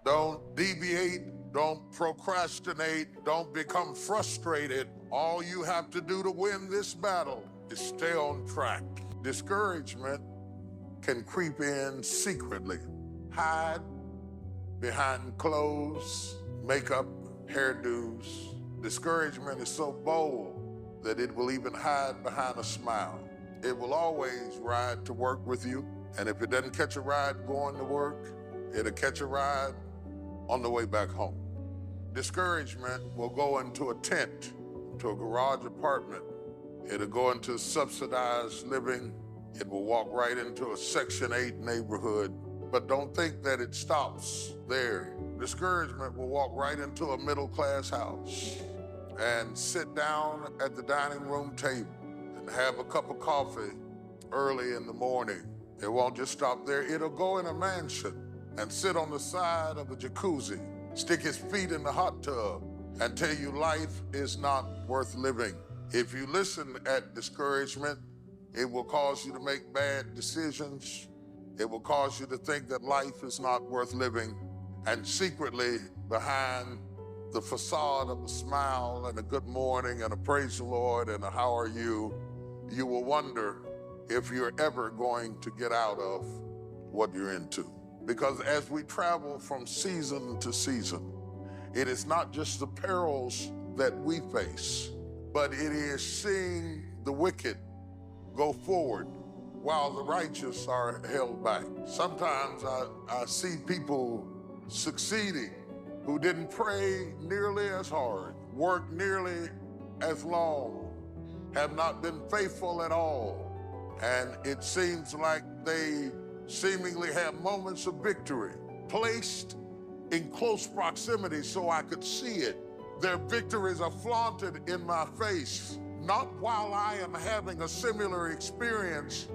Don't deviate, don't procrastinate, don't become frustrated. All you have to do to win this battle is stay on track. Discouragement can creep in secretly, hide behind clothes, makeup, hairdos. Discouragement is so bold that it will even hide behind a smile. It will always ride to work with you, and if it doesn't catch a ride going to work, it'll catch a ride on the way back home. Discouragement will go into a tent, to a garage apartment. It'll go into subsidized living. It will walk right into a Section 8 neighborhood. But don't think that it stops there. Discouragement will walk right into a middle-class house and sit down at the dining room table and have a cup of coffee early in the morning. It won't just stop there. It'll go in a mansion and sit on the side of a jacuzzi, stick his feet in the hot tub, and tell you life is not worth living. If you listen at discouragement, it will cause you to make bad decisions. It will cause you to think that life is not worth living. And secretly, behind the facade of a smile and a good morning and a praise the Lord and a how are you, you will wonder if you're ever going to get out of what you're into. Because as we travel from season to season, it is not just the perils that we face, but it is seeing the wicked go forward while the righteous are held back. Sometimes I see people succeeding who didn't pray nearly as hard, work nearly as long, have not been faithful at all, and it seems like they seemingly have moments of victory placed in close proximity so I could see it. Their victories are flaunted in my face, not while I am having a similar experience,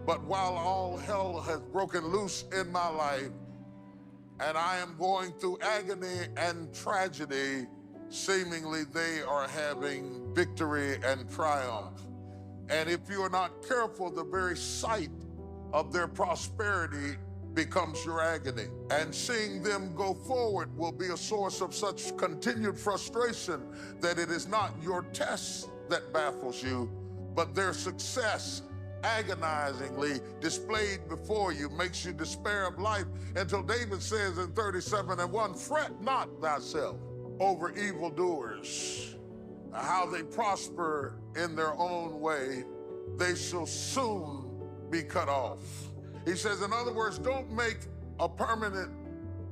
but while all hell has broken loose in my life and I am going through agony and tragedy, seemingly they are having victory and triumph. And if you are not careful, the very sight of their prosperity becomes your agony. And seeing them go forward will be a source of such continued frustration that it is not your test that baffles you, but their success agonizingly displayed before you makes you despair of life until David says in 37:1, fret not thyself over evildoers, how they prosper in their own way, they shall soon be cut off. He says, in other words, don't make a permanent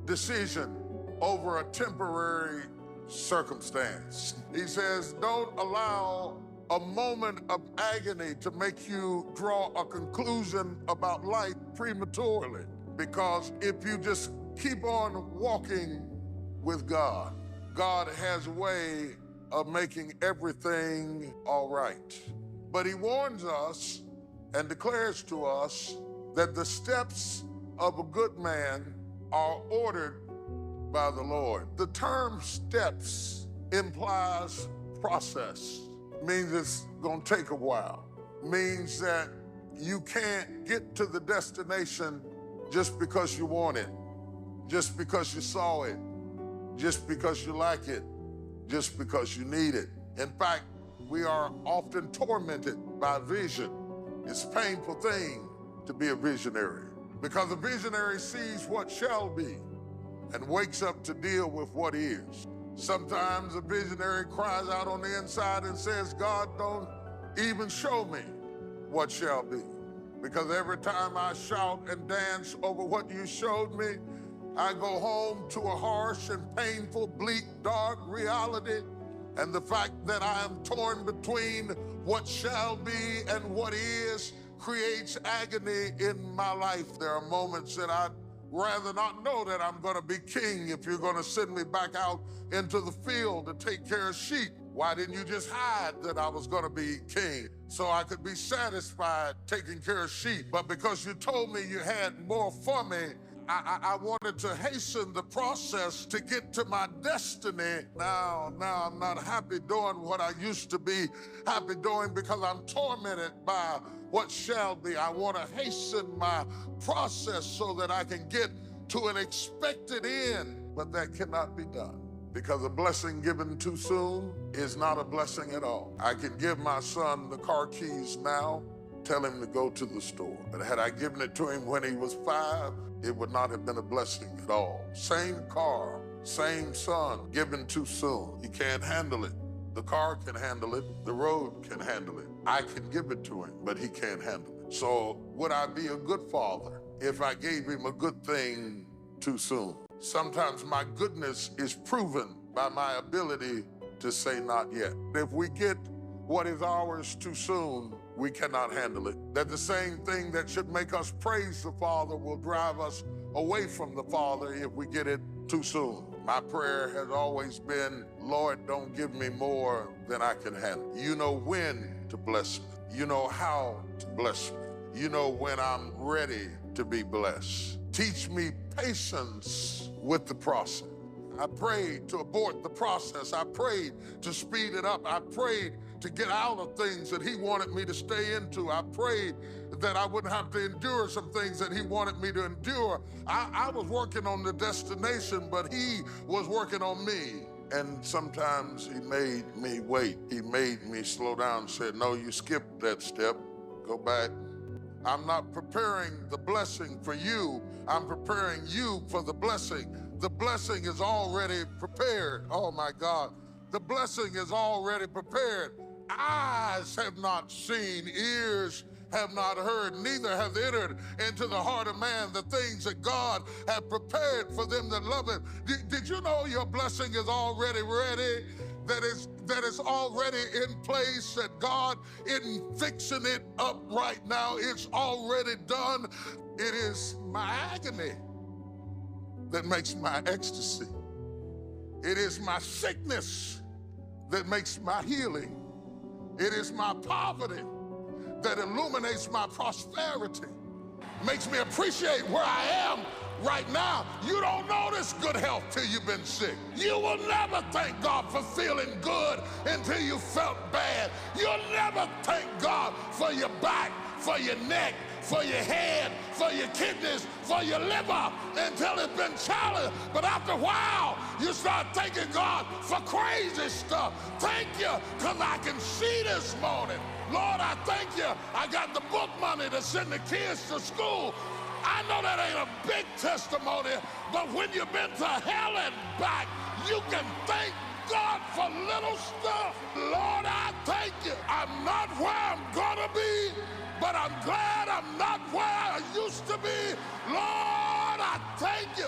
decision over a temporary circumstance. He says, don't allow a moment of agony to make you draw a conclusion about life prematurely. Because if you just keep on walking with God, God has a way of making everything all right. But he warns us and declares to us that the steps of a good man are ordered by the Lord. The term steps implies process. Means it's gonna take a while. Means that you can't get to the destination just because you want it, just because you saw it, just because you like it, just because you need it. In fact, we are often tormented by vision. It's a painful thing to be a visionary, because a visionary sees what shall be and wakes up to deal with what is. Sometimes a visionary cries out on the inside and says, God, don't even show me what shall be. Because every time I shout and dance over what you showed me, I go home to a harsh and painful, bleak, dark reality. And the fact that I am torn between what shall be and what is creates agony in my life. There are moments that I'd rather not know that I'm gonna be king if you're gonna send me back out into the field to take care of sheep. Why didn't you just hide that I was gonna be king so I could be satisfied taking care of sheep? But because you told me you had more for me, I wanted to hasten the process to get to my destiny. Now I'm not happy doing what I used to be happy doing because I'm tormented by what shall be. I want to hasten my process so that I can get to an expected end, but that cannot be done. Because a blessing given too soon is not a blessing at all. I can give my son the car keys now, tell him to go to the store. But had I given it to him when he was 5, it would not have been a blessing at all. Same car, same son, given too soon. He can't handle it. The car can handle it. The road can handle it. I can give it to him, but he can't handle it. So would I be a good father if I gave him a good thing too soon? Sometimes my goodness is proven by my ability to say not yet. If we get what is ours too soon, we cannot handle it. That the same thing that should make us praise the Father will drive us away from the Father if we get it too soon. My prayer has always been, Lord, don't give me more than I can handle. You know when to bless me. You know how to bless me. You know when I'm ready to be blessed. Teach me patience with the process. I prayed to abort the process. I prayed to speed it up. I prayed to get out of things that he wanted me to stay into. I prayed that I wouldn't have to endure some things that he wanted me to endure. I was working on the destination, but he was working on me. And sometimes he made me wait. He made me slow down and said, no, you skipped that step. Go back. I'm not preparing the blessing for you. I'm preparing you for the blessing. The blessing is already prepared. Oh my God. The blessing is already prepared. Eyes have not seen, ears have not heard, neither have entered into the heart of man the things that God have prepared for them that love him. Did you know your blessing is already ready? That is already in place, that God isn't fixing it up right now. It's already done. It is my agony that makes my ecstasy. It is my sickness that makes my healing. It is my poverty that illuminates my prosperity, makes me appreciate where I am right now. You don't know this good health till you've been sick. You will never thank God for feeling good until you felt bad. You'll never thank God for your back, for your neck, for your head, for your kidneys, for your liver until it's been challenged. But after a while, you start thanking God for crazy stuff. Thank you, because I can see this morning. Lord, I thank you. I got the book money to send the kids to school. I know that ain't a big testimony, but when you've been to hell and back, you can thank God for little stuff. Lord, I thank you. I'm not where I'm gonna be, but I'm glad I'm not where I used to be. Lord, I thank you.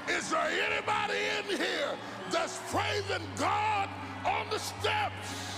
Is there anybody in here that's praising God on the steps?